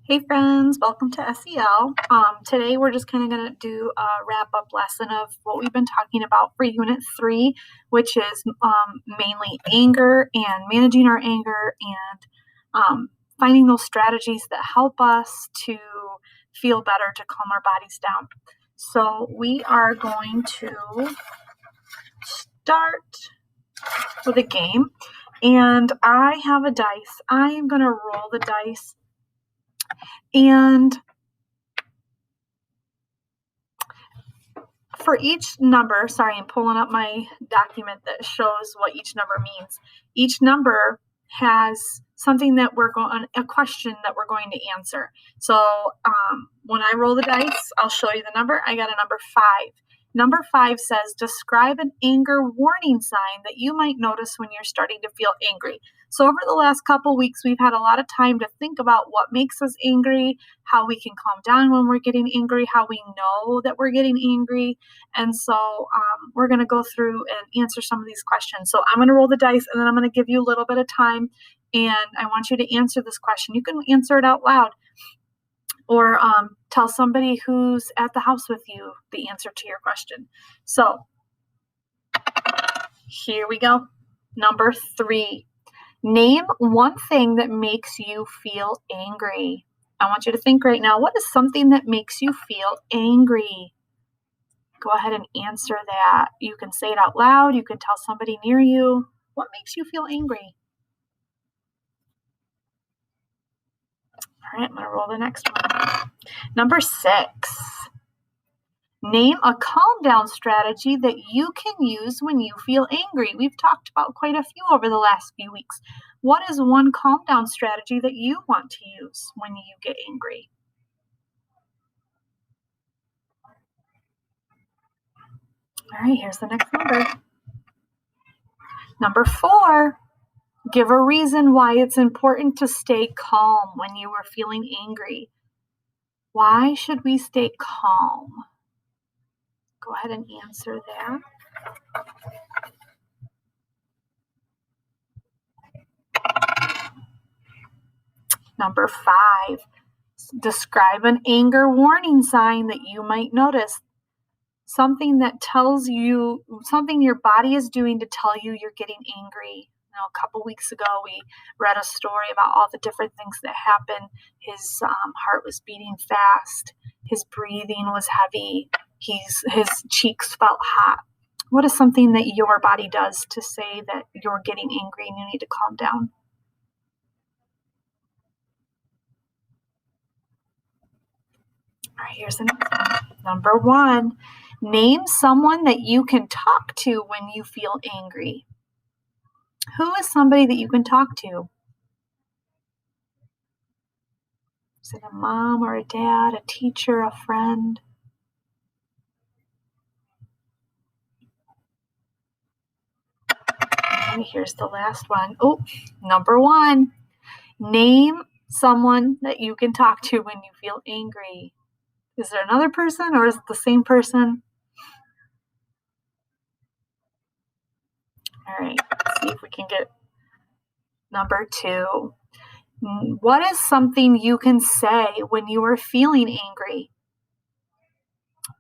Hey friends, welcome to SEL. Today we're just kind of going to do a wrap-up lesson of what we've been talking about for Unit 3, which is mainly anger and managing our anger and finding those strategies that help us to feel better, to calm our bodies down. So we are going to start with a game, and I have a dice. I am going to roll the dice, and for each number, sorry, I'm pulling up my document that shows what each number means. Each number has something that a question that we're going to answer. So when I roll the dice, I'll show you the number. I got a number 5. Number 5 says, describe an anger warning sign that you might notice when you're starting to feel angry. So over the last couple weeks, we've had a lot of time to think about what makes us angry, how we can calm down when we're getting angry, how we know that we're getting angry. And so we're going to go through and answer some of these questions. So I'm going to roll the dice, and then I'm going to give you a little bit of time, and I want you to answer this question. You can answer it out loud, or tell somebody who's at the house with you the answer to your question. So here we go. Number 3. Name one thing that makes you feel angry. I want you to think right now, what is something that makes you feel angry? Go ahead and answer that. You can say it out loud. You can tell somebody near you. What makes you feel angry? All right, I'm going to roll the next one. Number 6. Name a calm down strategy that you can use when you feel angry. We've talked about quite a few over the last few weeks. What is one calm down strategy that you want to use when you get angry? All right, here's the next number. Number 4. Give a reason why it's important to stay calm when you are feeling angry. Why should we stay calm? Go ahead and answer that. Number 5, describe an anger warning sign that you might notice. Something that tells you, something your body is doing to tell you you're getting angry. A couple weeks ago, we read a story about all the different things that happened. His heart was beating fast. His breathing was heavy. His cheeks felt hot. What is something that your body does to say that you're getting angry and you need to calm down? All right, here's the next one. Number 1, name someone that you can talk to when you feel angry. Who is somebody that you can talk to? Is it a mom or a dad, a teacher, a friend? Okay, here's the last one. Oh, number 1, name someone that you can talk to when you feel angry. Is there another person, or is it the same person? All right, let's see if we can get number 2. What is something you can say when you are feeling angry?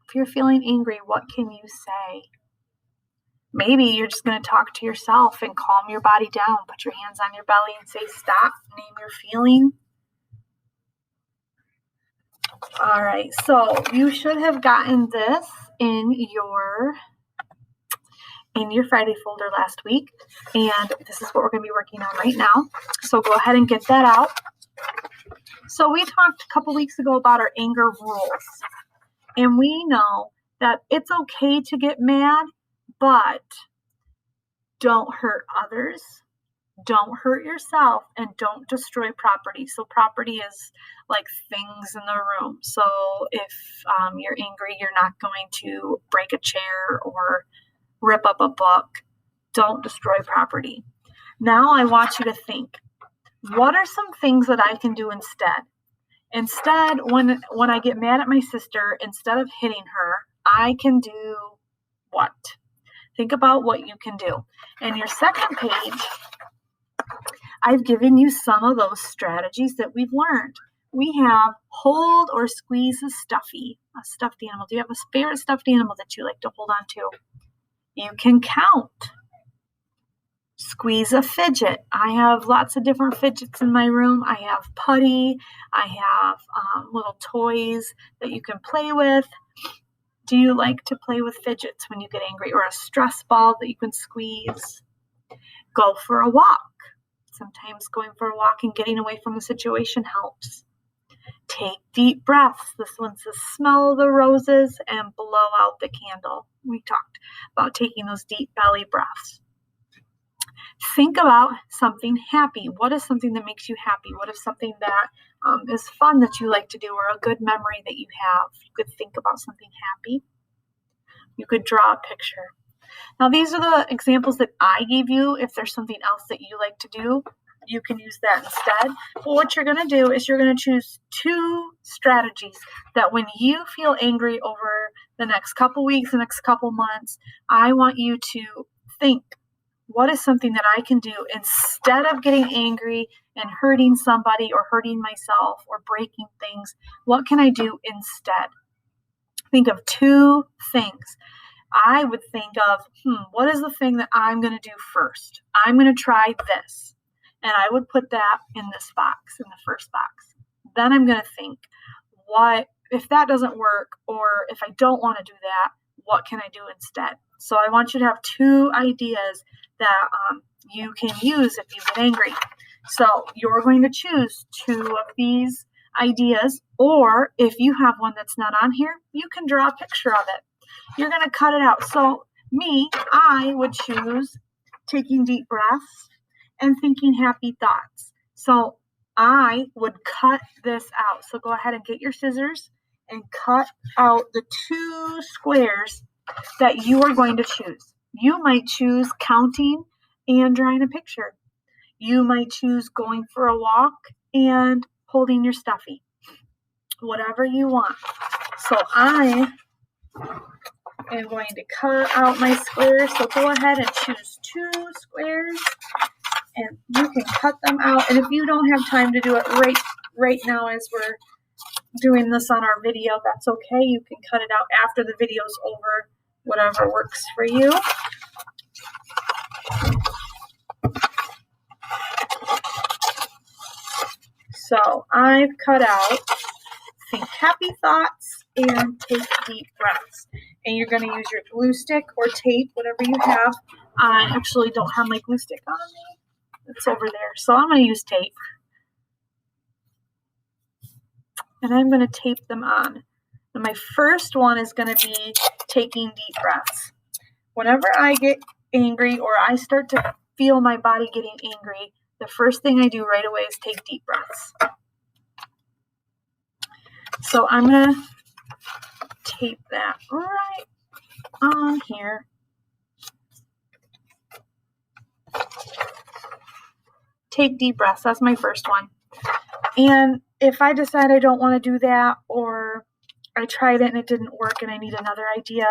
If you're feeling angry, what can you say? Maybe you're just going to talk to yourself and calm your body down. Put your hands on your belly and say, stop, name your feeling. All right, so you should have gotten this in your Friday folder last week, and this is what we're going to be working on right now. So go ahead and get that out. So we talked a couple weeks ago about our anger rules, and we know that it's okay to get mad, but don't hurt others, don't hurt yourself, and don't destroy property. So property is like things in the room. So if you're angry, you're not going to break a chair or rip up a book. Don't destroy property. Now I want you to think, what are some things that I can do instead? Instead, when I get mad at my sister, instead of hitting her, I can do what? Think about what you can do. And your second page, I've given you some of those strategies that we've learned. we have hold or squeeze a stuffed animal. Do you have a favorite stuffed animal that you like to hold on to? You can count. Squeeze a fidget. I have lots of different fidgets in my room. I have putty. I have little toys that you can play with. Do you like to play with fidgets when you get angry, or a stress ball that you can squeeze? Go for a walk. Sometimes going for a walk and getting away from the situation helps. Take deep breaths. This one's the smell of the roses and blow out the candle. We talked about taking those deep belly breaths. Think about something happy. What is something that makes you happy? What is something that is fun that you like to do, or a good memory that you have? You could think about something happy. You could draw a picture. Now, these are the examples that I gave you. If there's something else that you like to do, you can use that instead. But what you're going to do is you're going to choose 2 strategies that when you feel angry over the next couple weeks, the next couple months, I want you to think, what is something that I can do instead of getting angry and hurting somebody or hurting myself or breaking things? What can I do instead? Think of 2 things. I would think of, what is the thing that I'm going to do first? I'm going to try this. And I would put that in this box, in the first box. Then I'm going to think, what if that doesn't work, or if I don't want to do that, what can I do instead? So I want you to have 2 ideas that you can use if you get angry. So you're going to choose 2 of these ideas, or if you have one that's not on here, you can draw a picture of it. You're going to cut it out. So I would choose taking deep breaths and thinking happy thoughts. So I would cut this out. So go ahead and get your scissors and cut out the 2 squares that you are going to choose. You might choose counting and drawing a picture. You might choose going for a walk and holding your stuffy. Whatever you want. So I am going to cut out my squares. So go ahead and choose 2 squares, and you can cut them out. And if you don't have time to do it right now as we're doing this on our video, that's okay. You can cut it out after the video's over, whatever works for you. So I've cut out think happy thoughts and take deep breaths. And you're going to use your glue stick or tape, whatever you have. I actually don't have my glue stick on me. It's over there. So I'm going to use tape. And I'm going to tape them on. And my first one is going to be taking deep breaths. Whenever I get angry or I start to feel my body getting angry, the first thing I do right away is take deep breaths. So I'm going to tape that right on here. Take deep breaths. That's my first one. And if I decide I don't want to do that, or I tried it and it didn't work and I need another idea,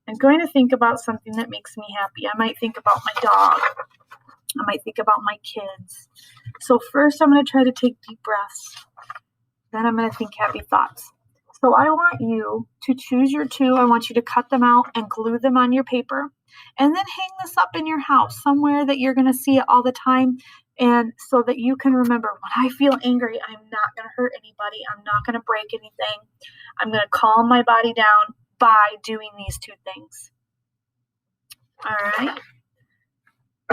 I'm going to think about something that makes me happy. I might think about my dog. I might think about my kids. So first I'm going to try to take deep breaths. Then I'm going to think happy thoughts. So I want you to choose your 2. I want you to cut them out and glue them on your paper. And then hang this up in your house somewhere that you're going to see it all the time. And so that you can remember, when I feel angry, I'm not going to hurt anybody. I'm not going to break anything. I'm going to calm my body down by doing these 2 things. All right.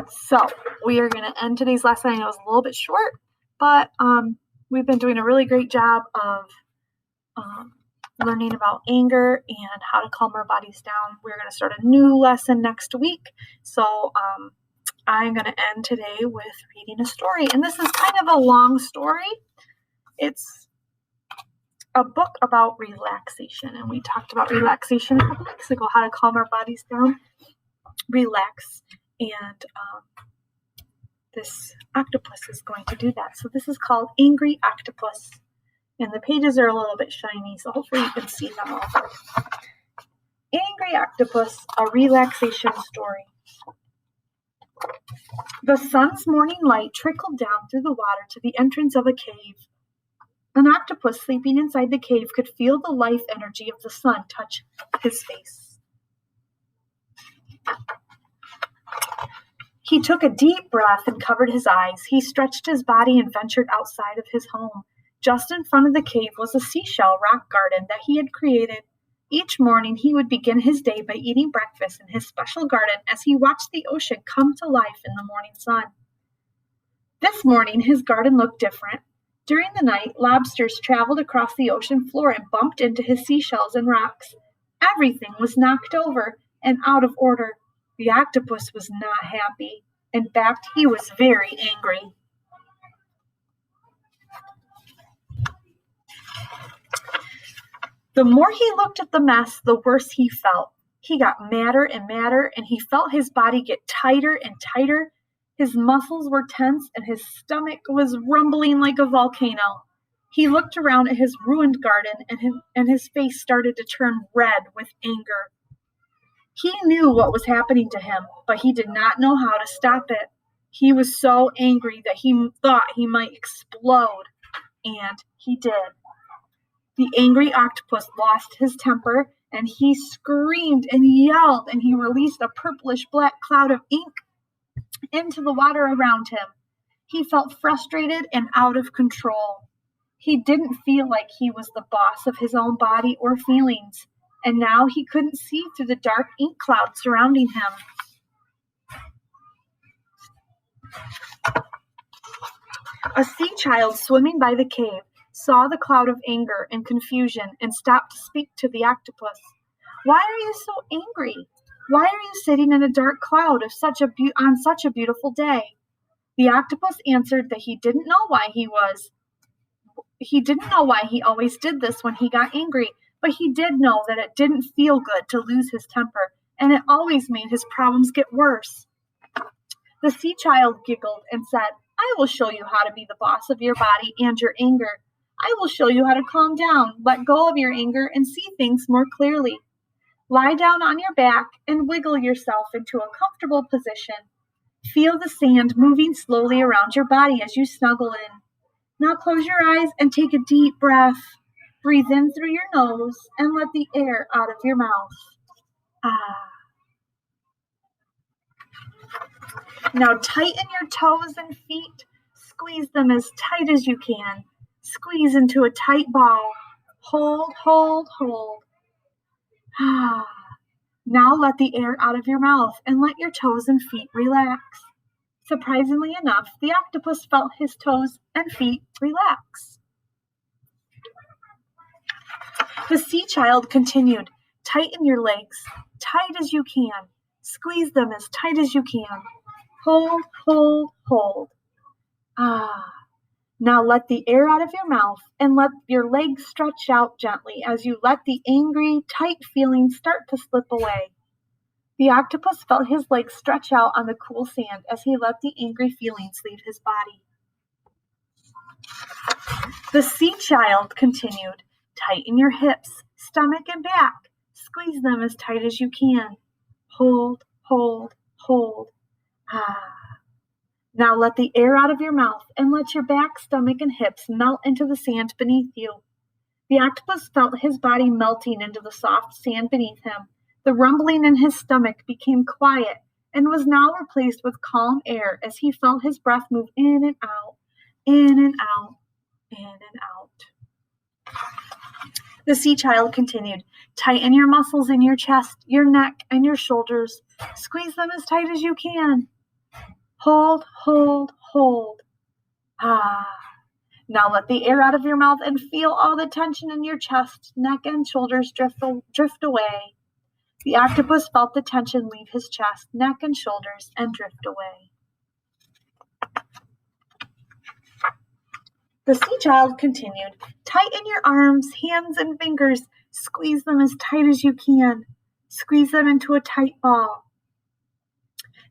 So we are going to end today's lesson. I know it's a little bit short, but we've been doing a really great job of learning about anger and how to calm our bodies down. We're going to start a new lesson next week. So I'm going to end today with reading a story. And this is kind of a long story. It's a book about relaxation. And we talked about relaxation a couple weeks ago, how to calm our bodies down, relax. And this octopus is going to do that. So this is called Angry Octopus. And the pages are a little bit shiny, so hopefully you can see them all. Angry Octopus, a relaxation story. The sun's morning light trickled down through the water to the entrance of a cave. An octopus sleeping inside the cave could feel the life energy of the sun touch his face. He took a deep breath and covered his eyes. He stretched his body and ventured outside of his home. Just in front of the cave was a seashell rock garden that he had created. Each morning he would begin his day by eating breakfast in his special garden as he watched the ocean come to life in the morning sun. This morning his garden looked different. During the night, lobsters traveled across the ocean floor and bumped into his seashells and rocks. Everything was knocked over and out of order. The octopus was not happy. In fact, he was very angry. The more he looked at the mess, the worse he felt. He got madder and madder, and he felt his body get tighter and tighter. His muscles were tense, and his stomach was rumbling like a volcano. He looked around at his ruined garden, and his face started to turn red with anger. He knew what was happening to him, but he did not know how to stop it. He was so angry that he thought he might explode, and he did. The angry octopus lost his temper, and he screamed and yelled, and he released a purplish-black cloud of ink into the water around him. He felt frustrated and out of control. He didn't feel like he was the boss of his own body or feelings, and now he couldn't see through the dark ink cloud surrounding him. A sea child swimming by the cave saw the cloud of anger and confusion and stopped to speak to the octopus. "Why are you so angry? Why are you sitting in a dark cloud on such a beautiful day?" The octopus answered that he didn't know why he always did this when he got angry, but he did know that it didn't feel good to lose his temper, and it always made his problems get worse. The sea child giggled and said, "I will show you how to be the boss of your body and your anger. I will show you how to calm down, let go of your anger, and see things more clearly. Lie down on your back and wiggle yourself into a comfortable position. Feel the sand moving slowly around your body as you snuggle in. Now close your eyes and take a deep breath. Breathe in through your nose and let the air out of your mouth. Ah. Now tighten your toes and feet. Squeeze them as tight as you can. Squeeze into a tight ball. Hold, hold, hold. Ah. Now let the air out of your mouth and let your toes and feet relax." Surprisingly enough, the octopus felt his toes and feet relax. The sea child continued, "Tighten your legs, tight as you can. Squeeze them as tight as you can. Hold, hold, hold. Ah. Now let the air out of your mouth and let your legs stretch out gently as you let the angry, tight feeling start to slip away." The octopus felt his legs stretch out on the cool sand as he let the angry feelings leave his body. The sea child continued, "Tighten your hips, stomach, and back. Squeeze them as tight as you can. Hold, hold, hold. Ah. Now let the air out of your mouth and let your back, stomach, and hips melt into the sand beneath you." The octopus felt his body melting into the soft sand beneath him. The rumbling in his stomach became quiet and was now replaced with calm air as he felt his breath move in and out, in and out, in and out. The sea child continued, "Tighten your muscles in your chest, your neck, and your shoulders. Squeeze them as tight as you can. Hold, hold, hold. Ah. Now let the air out of your mouth and feel all the tension in your chest, neck, and shoulders drift away." The octopus felt the tension leave his chest, neck, and shoulders and drift away. The sea child continued, "Tighten your arms, hands, and fingers. Squeeze them as tight as you can. Squeeze them into a tight ball.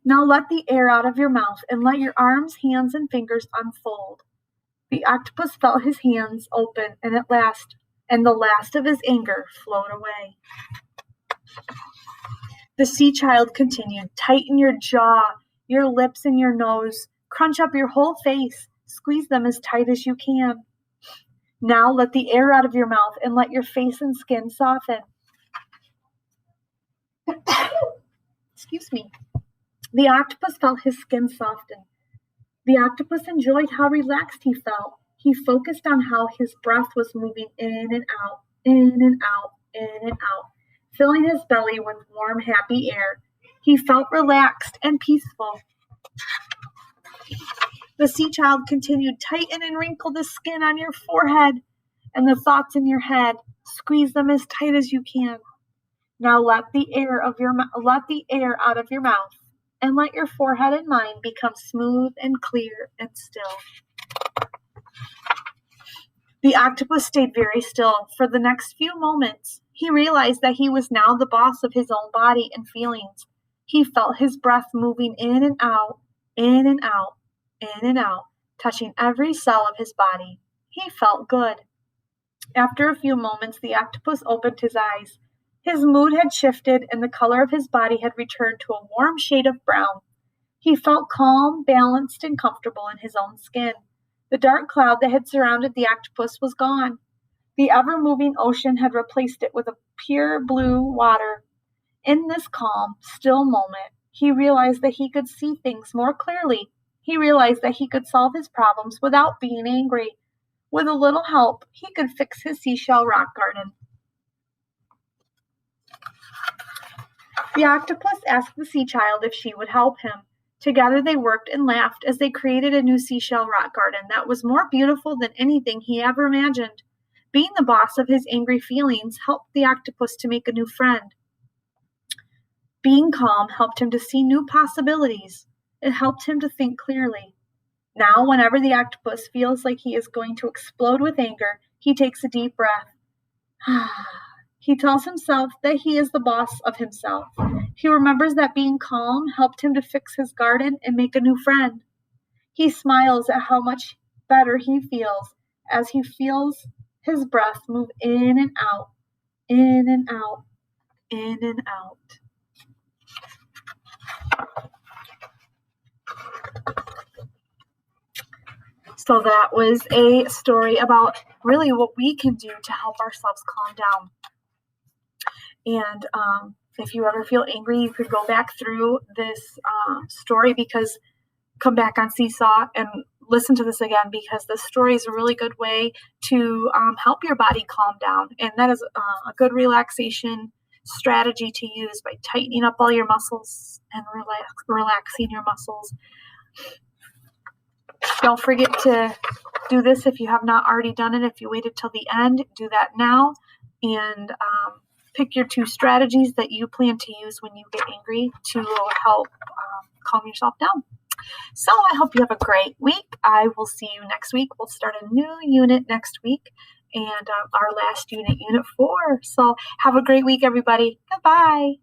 Now let the air out of your mouth and let your arms, hands, and fingers unfold." The octopus felt his hands open and the last of his anger flowed away. The sea child continued, "Tighten your jaw, your lips, and your nose. Crunch up your whole face. Squeeze them as tight as you can. Now let the air out of your mouth and let your face and skin soften. Excuse me. The octopus felt his skin soften. The octopus enjoyed how relaxed he felt. He focused on how his breath was moving in and out, in and out, in and out, filling his belly with warm, happy air. He felt relaxed and peaceful. The sea child continued, tighten and wrinkle the skin on your forehead and the thoughts in your head. Squeeze them as tight as you can. Now let the air out of your mouth and let your forehead and mind become smooth and clear and still. The octopus stayed very still for the next few moments. He realized that he was now the boss of his own body and feelings. He felt his breath moving in and out, in and out, in and out, touching every cell of his body. He felt good. After a few moments, the octopus opened his eyes. His mood had shifted and the color of his body had returned to a warm shade of brown. He felt calm, balanced, and comfortable in his own skin. The dark cloud that had surrounded the octopus was gone. The ever-moving ocean had replaced it with a pure blue water. In this calm, still moment, he realized that he could see things more clearly. He realized that he could solve his problems without being angry. With a little help, he could fix his seashell rock garden. The octopus asked the sea child if she would help him. Together they worked and laughed as they created a new seashell rock garden that was more beautiful than anything he ever imagined. Being the boss of his angry feelings helped the octopus to make a new friend. Being calm helped him to see new possibilities. It helped him to think clearly. Now, whenever the octopus feels like he is going to explode with anger, he takes a deep breath. He tells himself that he is the boss of himself. He remembers that being calm helped him to fix his garden and make a new friend. He smiles at how much better he feels as he feels his breath move in and out, in and out, in and out. So that was a story about really what we can do to help ourselves calm down. And if you ever feel angry, you could go back through this story, because come back on Seesaw and listen to this again, because this story is a really good way to help your body calm down. And that is a good relaxation strategy to use by tightening up all your muscles and relaxing your muscles. Don't forget to do this if you have not already done it. If you waited till the end, do that now. And pick your 2 strategies that you plan to use when you get angry to help calm yourself down. So I hope you have a great week. I will see you next week. We'll start a new unit next week, and our last unit, Unit 4. So have a great week, everybody. Goodbye.